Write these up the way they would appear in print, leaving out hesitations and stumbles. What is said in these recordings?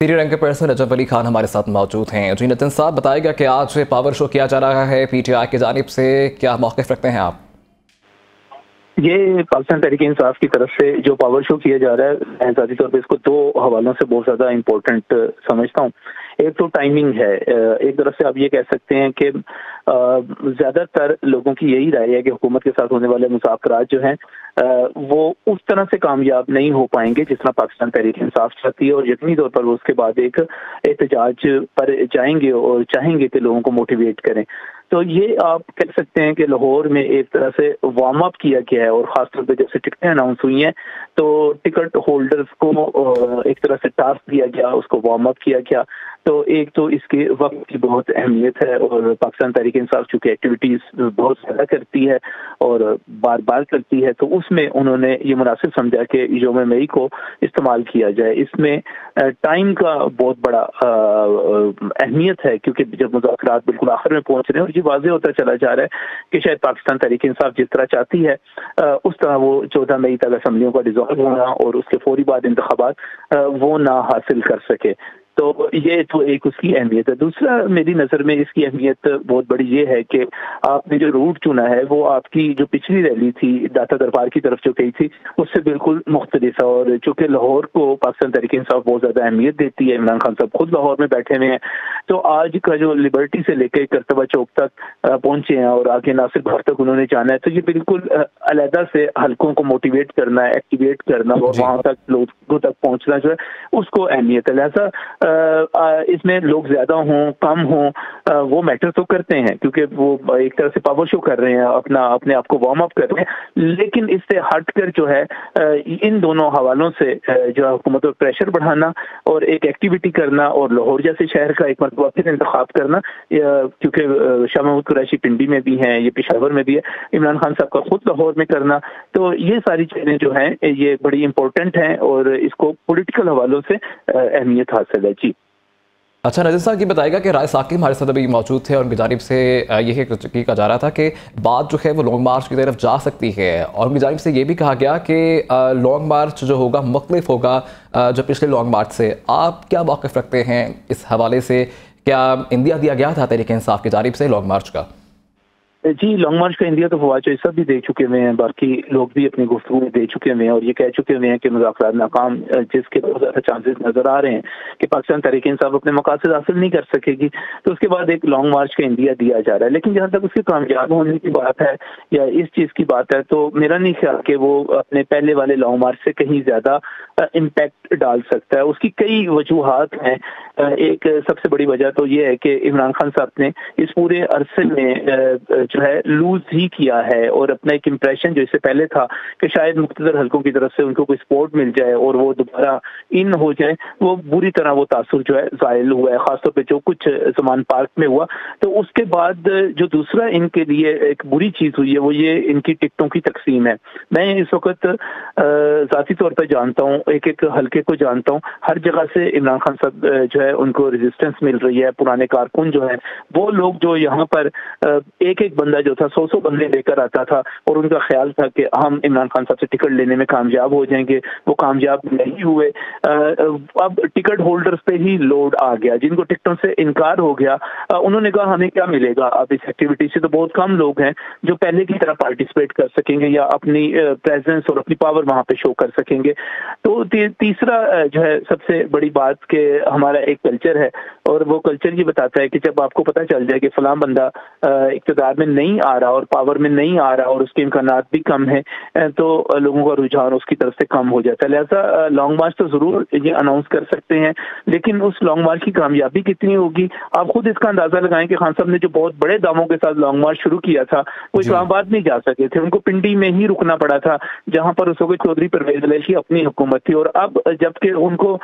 Senior anchor person Najaf Ali Khan हमारे साथ मौजूद हैं। जी नितिन साहब, बताएगा कि आज पावर शो किया जा रहा है पीटीआई की जानिब से, क्या मौक़िफ़ रखते हैं आप? ये पाकिस्तान तहरीक इंसाफ की तरफ से जो पावर शो किया जा रहा है, मैं ज़ाती तौर पे इसको दो हवालों से बहुत ज़्यादा इम्पोर्टेंट समझता हूँ। एक तो टाइमिंग है। एक तरफ से आप ये कह सकते हैं कि ज़्यादातर लोगों की यही राय है कि हुकूमत के साथ होने वाले मुज़ाकरात जो हैं वो उस तरह से कामयाब नहीं हो पाएंगे जिस तरह पाकिस्तान तहरीक इंसाफ चाहती है, और यकीनी तौर पर वो उसके बाद एक एहतजाज पर जाएंगे और चाहेंगे कि लोगों को मोटिवेट करें। तो ये आप कह सकते हैं कि लाहौर में एक तरह से वार्म अप किया गया है, और ख़ासतौर पर जब से टिकटें अनाउंस हुई हैं तो टिकट होल्डर्स को एक तरह से टास्क दिया गया, उसको वार्म अप किया गया। तो एक तो इसके वक्त की बहुत अहमियत है, और पाकिस्तान तहरीक इंसाफ चूँकि एक्टिविटीज़ बहुत ज़्यादा करती है और बार बार करती है, तो उसमें उन्होंने ये मुनासिब समझा कि यौम मई को इस्तेमाल किया जाए। इसमें टाइम का बहुत बड़ा अहमियत है, क्योंकि जब मुज़ाकरात बिल्कुल आखिर में पहुँच रहे हैं और ये वाज़ेह होता चला जा रहा है कि शायद पाकिस्तान तहरीक इंसाफ जिस तरह चाहती है उस तरह वो 14 मई तक असम्बलियों का डिज़ॉल्व होना और उसके फौरी बाद इंतखाबात वो ना हासिल कर सके। तो ये तो एक उसकी अहमियत है। दूसरा, मेरी नज़र में इसकी अहमियत बहुत बड़ी ये है कि आपने जो रूट चुना है वो आपकी जो पिछली रैली थी दाता दरबार की तरफ जो गई थी उससे बिल्कुल मुख्तलिफ है, और चूँकि लाहौर को पाकिस्तान तहरीक इंसाफ बहुत ज़्यादा अहमियत देती है, इमरान खान साहब खुद लाहौर में बैठे हुए हैं, तो आज का जो लिबर्टी से लेकर करतबा चौक तक पहुँचे हैं और आगे नासिर बाग तक उन्होंने जाना है, तो ये बिल्कुल अलहदा से हल्कों को मोटिवेट करना, एक्टिवेट करना और वहाँ तक लोगों तक पहुँचना जो है उसको अहमियत है। लिहाजा इसमें लोग ज्यादा हों कम हों वो मैटर तो करते हैं, क्योंकि वो एक तरह से पावर शो कर रहे हैं, अपने आप को वार्म अप कर रहे हैं, लेकिन इससे हटकर जो है इन दोनों हवालों से जो है हुकूमत पर प्रेशर बढ़ाना और एक एक्टिविटी करना और लाहौर जैसे शहर का एक मरतबा फिर इंतखाब करना, क्योंकि शाह महमूद कुरैशी पिंडी में भी हैं, ये पेशावर में भी है, इमरान खान साहब का खुद लाहौर में करना, तो ये सारी चीजें जो हैं ये बड़ी इंपॉर्टेंट हैं और इसको पॉलिटिकल हवालों से अहमियत हासिल है। जी अच्छा, नज़ीर साहब ये बताएगा कि राय साकी हमारे साथ अभी मौजूद थे और उनकी जानिब से यही कहा जा रहा था कि बात जो है वो लॉन्ग मार्च की तरफ जा सकती है, और उनकी जानिब से ये भी कहा गया कि लॉन्ग मार्च जो होगा मुख्तलिफ होगा जो पिछले लॉन्ग मार्च से। आप क्या मौक़िफ़ रखते हैं इस हवाले से? क्या इंदिया दिया गया था तहरीक इंसाफ की जानिब से लॉन्ग मार्च का? जी, लॉन्ग मार्च का इंडिया तो फवाद चौधरी साहब भी दे चुके हुए हैं, बाकी लोग भी अपनी गुफ्तगू में दे चुके हुए हैं और ये कह चुके हुए हैं कि मुज़ाकरात नाकाम, जिसके बहुत ज़्यादा चांसेस नज़र आ रहे हैं कि पाकिस्तान तहरीक इंसाफ अपने मकासद हासिल नहीं कर सकेगी, तो उसके बाद एक लॉन्ग मार्च का इंडिया दिया जा रहा है। लेकिन जहाँ तक उसके कामयाब होने की बात है या इस चीज़ की बात है, तो मेरा नहीं ख्याल कि वो अपने पहले वाले लॉन्ग मार्च से कहीं ज़्यादा इम्पैक्ट डाल सकता है। उसकी कई वजूहात हैं। एक सबसे बड़ी वजह तो ये है कि इमरान खान साहब ने इस पूरे अरसे में जो है लूज ही किया है, और अपना एक इम्प्रेशन जो इससे पहले था कि शायद मुख्तलिफ हल्कों की तरफ से उनको कोई सपोर्ट मिल जाए और वो दोबारा इन हो जाए, वो बुरी तरह वो तासुर जो है ज़ायल हुआ है, खासतौर पे जो कुछ ज़मान पार्क में हुआ। तो उसके बाद जो दूसरा इनके लिए एक बुरी चीज़ हुई है वो ये इनकी टिकटों की तकसीम है। मैं इस वक्त ज़ाती तौर पर जानता हूँ, एक एक हल्के को जानता हूँ, हर जगह से इमरान खान साहब जो है उनको रेजिस्टेंस मिल रही है। पुराने कारकुन जो है वो लोग जो यहाँ पर एक एक बंदा जो था 100 बंदे लेकर आता था और उनका ख्याल था कि हम इमरान खान साहब से टिकट लेने में कामयाब हो जाएंगे, वो कामयाब नहीं हुए। अब टिकट होल्डर्स पे ही लोड आ गया, जिनको टिकटों से इनकार हो गया उन्होंने कहा हमें क्या मिलेगा, अब इस एक्टिविटी से तो बहुत कम लोग हैं जो पहले की तरह पार्टिसिपेट कर सकेंगे या अपनी प्रेजेंस और अपनी पावर वहां पे शो कर सकेंगे। तो तीसरा जो है सबसे बड़ी बात कि हमारा एक कल्चर है, और वो कल्चर ये बताता है कि जब आपको पता चल जाए कि फलां बंदा इक़्तिदार में नहीं आ रहा और पावर में नहीं आ रहा और उसके इम्कानात भी कम है, तो लोगों का रुझान उसकी तरफ से कम हो जाता है। लिहाजा लॉन्ग मार्च तो जरूर ये अनाउंस कर सकते हैं, लेकिन उस लॉन्ग मार्च की कामयाबी कितनी होगी आप खुद इसका अंदाजा लगाएं कि खान साहब ने जो बहुत बड़े दावों के साथ लॉन्ग मार्च शुरू किया था वो इस्लामाबाद नहीं जा सके थे, उनको पिंडी में ही रुकना पड़ा था जहां पर उस वक्त चौधरी परवेज इलाही की अपनी हुकूमत थी। और अब जबकि उनको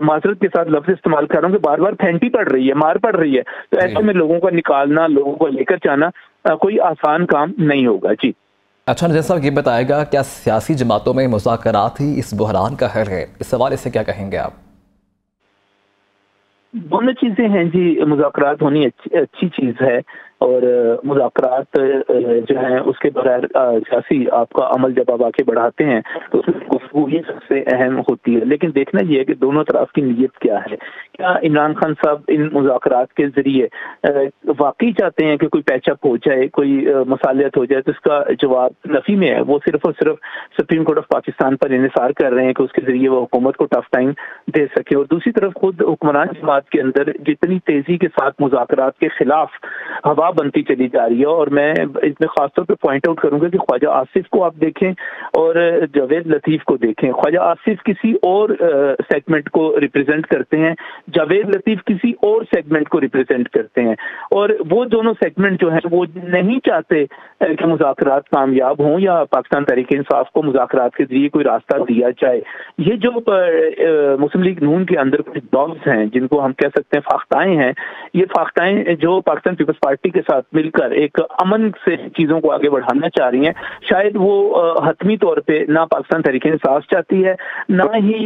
माजरत के साथ लफ्ज इस्तेमाल कर रहा हूँ कि बार बार फेंटी पड़ रही है, मार पड़ रही है, तो ऐसे में लोगों को निकालना, लोगों को लेकर जाना कोई आसान काम नहीं होगा। जी अच्छा, नज़ीर साहब ये बताएगा क्या सियासी जमातों में मुज़ाकरात ही इस बहरान का हल है? इस हवाले से क्या कहेंगे आप? दोनों चीज़ें हैं जी। मुज़ाकरात होनी अच्छी चीज़ है, और मुज़ाकरात जो है उसके बगैर सियासी आपका अमल जब आप आगे बढ़ाते हैं तो उसमें गुफ्तगू ही सबसे अहम होती है। लेकिन देखना ये है कि दोनों तरफ की नीयत क्या है। क्या इमरान खान साहब इन मुज़ाकरात के ज़रिए वाकई चाहते हैं कि कोई पैचअप हो जाए, कोई मसालियत हो जाए? तो इसका जवाब नफ़ी में है। वो सिर्फ और सिर्फ सुप्रीम कोर्ट ऑफ पाकिस्तान पर इन्हिसार कर रहे हैं कि उसके ज़रिए वो हुकूमत को टफ टाइम दे सके। और दूसरी तरफ खुद हुक्मरान जमात के अंदर जितनी तेज़ी के साथ मुज़ाकरात के खिलाफ हवा बनती चली जा रही है, और मैं इसमें खासतौर पे पॉइंट आउट करूंगा कि ख्वाजा आसिफ को आप देखें और जावेद लतीफ़ को देखें। ख्वाजा आसिफ किसी और सेगमेंट को रिप्रेजेंट करते हैं, जावेद लतीफ़ किसी और सेगमेंट को रिप्रेजेंट करते हैं, और वो दोनों सेगमेंट जो हैं वो नहीं चाहते कि मुज़ाकरात कामयाब हों या पाकिस्तान तहरीक इंसाफ को मुज़ाकरात के जरिए कोई रास्ता दिया जाए। ये जो मुस्लिम लीग नून के अंदर कुछ डॉग्स हैं जिनको हम कह सकते हैं फाख्ताएं हैं, ये फाख्ताएं जो पाकिस्तान पीपल्स पार्टी के साथ मिलकर एक अमन से चीजों को आगे बढ़ाना चाह रही हैं, शायद वो हतमी तौर पे ना पाकिस्तान तहरीक इंसाफ चाहती है, ना ही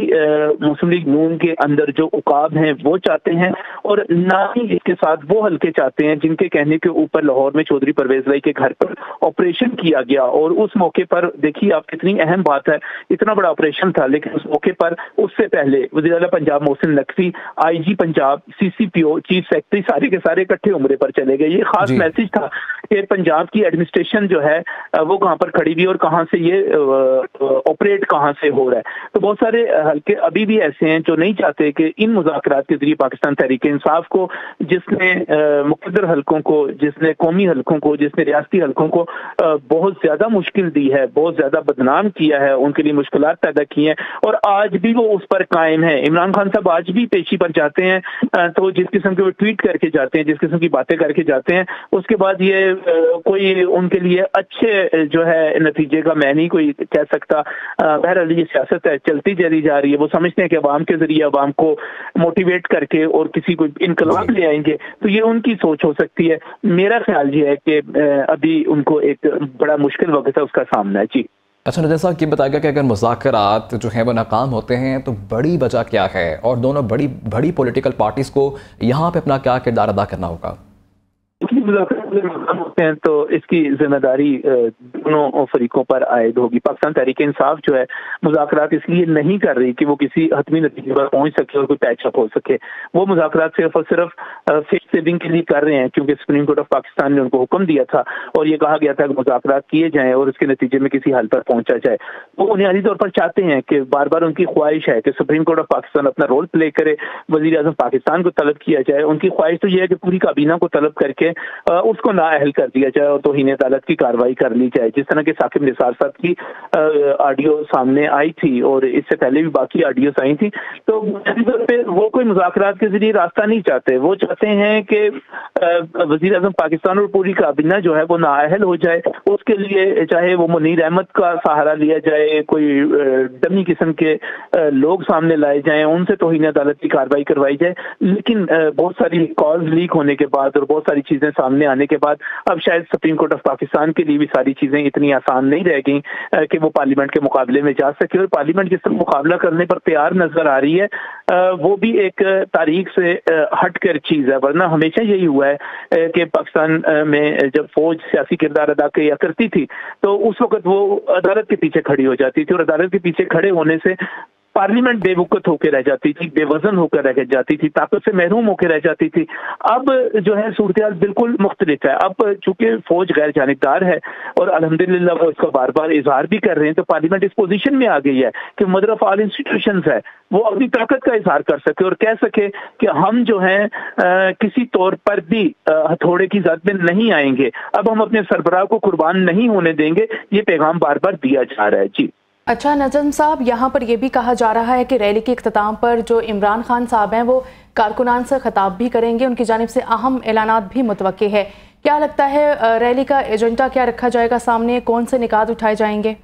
मुस्लिम लीग नून के अंदर जो उकाब हैं वो चाहते हैं, और ना ही इसके साथ वो हल्के चाहते हैं जिनके कहने के ऊपर लाहौर में चौधरी परवेज लाई के घर पर ऑपरेशन किया गया। और उस मौके पर देखिए आप कितनी अहम बात है, इतना बड़ा ऑपरेशन था, लेकिन उस मौके पर उससे पहले वज़ीर आला Punjab Mohsin Naqvi, IG Punjab, CCPO, chief secretary सारे के सारे इकट्ठे उम्रे पर चले गए। ये खास मैसेज था कि पंजाब की एडमिनिस्ट्रेशन जो है वो कहाँ पर खड़ी हुई और कहाँ से ये ऑपरेट कहाँ से हो रहा है। तो बहुत सारे हल्के अभी भी ऐसे हैं जो नहीं चाहते कि इन मुज़ाकरात के जरिए पाकिस्तान तहरीक इंसाफ को, जिसने मुक़द्दर हल्कों को, जिसने कौमी हल्कों को, जिसने रियासती हल्कों को बहुत ज्यादा मुश्किल दी है, बहुत ज्यादा बदनाम किया है, उनके लिए मुश्किलात पैदा की हैं, और आज भी वो उस पर कायम है। इमरान खान साहब आज भी पेशी पर जाते हैं तो जिस किस्म के वो ट्वीट करके जाते हैं, जिस किस्म की बातें करके जाते हैं, उसके बाद ये कोई उनके लिए अच्छे जो है नतीजे का मैं नहीं कोई कह सकता। बहरहाल ये सियासत है, चलती चली जा रही है। वो समझते हैं कि अवाम के जरिए अवाम को मोटिवेट करके और किसी को इनकलाब ले आएंगे, तो ये उनकी सोच हो सकती है। मेरा ख्याल ये है कि अभी उनको एक बड़ा मुश्किल वक्त है उसका सामना है जी। अच्छा, जैसा कि बताएगा कि अगर मुज़ाकरात जो हैं वो नाकाम होते हैं तो बड़ी वजह क्या है, और दोनों बड़ी पॉलिटिकल पार्टीज़ को यहाँ पे अपना क्या किरदार अदा करना होगा? होते हैं तो इसकी जिम्मेदारी दोनों फरीकों पर आयद होगी। पाकिस्तान तहरीक इंसाफ जो है मुज़ाकरात इसलिए नहीं कर रही कि वो किसी हतमी नतीजे पर पहुंच सके और कोई पैचअप हो सके। वो मुज़ाकरात सिर्फ और सिर्फ फेस सेविंग के लिए कर रहे हैं, क्योंकि सुप्रीम कोर्ट ऑफ पाकिस्तान ने उनको हुक्म दिया था और ये कहा गया था कि मुज़ाकरात किए जाएं और उसके नतीजे में किसी हल पर पहुंचा जाए। वो बुनियादी तौर पर चाहते हैं कि बार बार उनकी ख्वाहिश है कि सुप्रीम कोर्ट ऑफ पाकिस्तान अपना रोल प्ले करे, वज़ीर आज़म पाकिस्तान को तलब किया जाए। उनकी ख्वाहिश तो ये है कि पूरी काबीना को तलब करके उसको नाअहल कर दिया जाए और तौहीन अदालत की कार्रवाई कर ली जाए। जिस तरह के साकिब निसार साहब की ऑडियो सामने आई थी और इससे पहले भी बाकी ऑडियोस आई थी, तो वो कोई मुज़ाकरात के जरिए रास्ता नहीं चाहते। वो चाहते हैं कि वज़ीर आज़म पाकिस्तान और पूरी काबीना जो है वो नाअहल हो जाए। उसके लिए चाहे वो मुनीर अहमद का सहारा लिया जाए, कोई डमी किस्म के लोग सामने लाए जाएं, उनसे तौहीन अदालत की कार्रवाई करवाई जाए। लेकिन बहुत सारी कॉल्स लीक होने के बाद और बहुत सारी चीजें सामने आने के बाद अब शायद सुप्रीम कोर्ट ऑफ पाकिस्तान के लिए भी सारी चीजें इतनी आसान नहीं रह गई कि वो पार्लियामेंट के मुकाबले में जा सके। और पार्लियामेंट जिस तरह मुकाबला करने पर तैयार नजर आ रही है, वो भी एक तारीख से हटकर चीज है। वरना हमेशा यही हुआ है कि पाकिस्तान में जब फौज सियासी किरदार अदा किया करती थी तो उस वक्त वो अदालत के पीछे खड़ी हो जाती थी, और अदालत के पीछे खड़े होने से पार्लियामेंट बेवकूफ होकर रह जाती थी, बेवजन होकर रह जाती थी, ताकत से महरूम होकर रह जाती थी। अब जो है सूरत बिल्कुल मुख्तलिफ है। अब चूंकि फौज गैर जानिबदार है और अल्हम्दुलिल्लाह वो इसका बार बार इजहार भी कर रहे हैं, तो पार्लियामेंट इस पोजीशन में आ गई है कि मदर ऑफ ऑल इंस्टीट्यूशंस है, वो अपनी ताकत का इजहार कर सके और कह सके कि हम जो है किसी तौर पर भी हथौड़े की जद में नहीं आएंगे, अब हम अपने सरबराह को कुर्बान नहीं होने देंगे। ये पैगाम बार बार दिया जा रहा है जी। अच्छा नजम साहब, यहाँ पर यह भी कहा जा रहा है कि रैली के इख्तिताम पर जो इमरान खान साहब हैं वो कारकुनान से खिताब भी करेंगे, उनकी जानिब से अहम ऐलानात भी मुतवक्के है। क्या लगता है रैली का एजेंडा क्या रखा जाएगा सामने, कौन से निकात उठाए जाएंगे?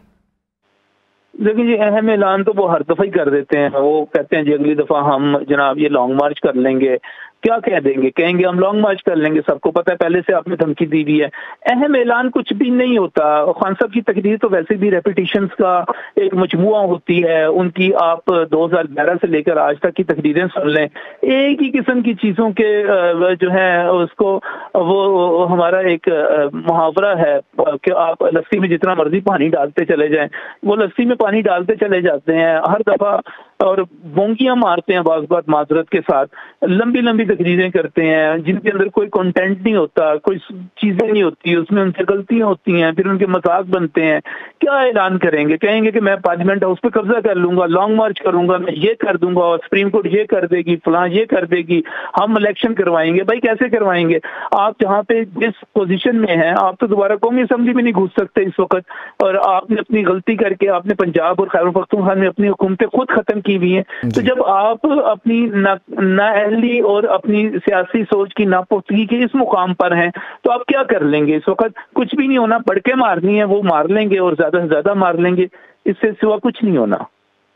देखिए जी, अहम ऐलान तो वो हर दफ़ा ही कर देते हैं। वो कहते हैं जी अगली दफ़ा हम जनाब ये लॉन्ग मार्च कर लेंगे, کیا کہہ دیں گے؟ کہیں گے ہم لانگ مارچ کر لیں گے، سب کو پتہ ہے پہلے سے آپ نے دھمکی دی ہوئی ہے۔ اہم اعلان کچھ بھی نہیں ہوتا۔ خان صاحب کی تقریر تو ویسے بھی ریپیٹیشنز کا ایک مجموعہ ہوتی ہے، ان کی آپ 2011 سے لے کر آج تک کی تقریریں سن لیں، ایک ہی قسم کی چیزوں کے جو ہے اس کو وہ ہمارا ایک محاورہ ہے کہ آپ لسی میں جتنا مرضی پانی ڈالتے چلے جائیں، وہ لسی میں پانی ڈالتے چلے جاتے ہیں ہر دفعہ، اور بونکیاں مارتے ہیں بعض بات معذرت کے ساتھ، لمبی لمبی تقریریں کرتے ہیں جن کے اندر کوئی کنٹینٹ نہیں ہوتا، کوئی چیزیں نہیں ہوتی، اس میں ان سے غلطیاں ہوتی ہیں، پھر ان کے مذاق بنتے ہیں۔ کیا اعلان کریں گے؟ کہیں گے کہ میں پارلیمنٹ ہاؤس پہ قبضہ کر لوں گا، لانگ مارچ کروں گا، میں یہ کر دوں گا، اور سپریم کورٹ یہ کر دے گی، فلاں یہ کر دے گی، ہم الیکشن کروائیں گے۔ بھائی کیسے کروائیں گے؟ آپ جہاں پہ جس پوزیشن میں ہیں، آپ تو دوبارہ قومی اسمبلی میں نہیں گھس سکتے اس وقت، اور آپ نے اپنی غلطی کر کے آپ نے پنجاب اور خیبر پختونخوا میں اپنی حکومتیں خود ختم کی ہوئی ہیں۔ تو جب آپ اپنی نااہلی اور اپنی سیاسی سوچ کی ناپختگی کے اس مقام پر ہیں تو آپ کیا کر لیں گے؟ اس وقت کچھ بھی نہیں ہونا، بڑکیں مارنی ہے وہ مار لیں گے اور زیادہ سے زیادہ مار لیں گے، اس سے سوا کچھ نہیں ہونا۔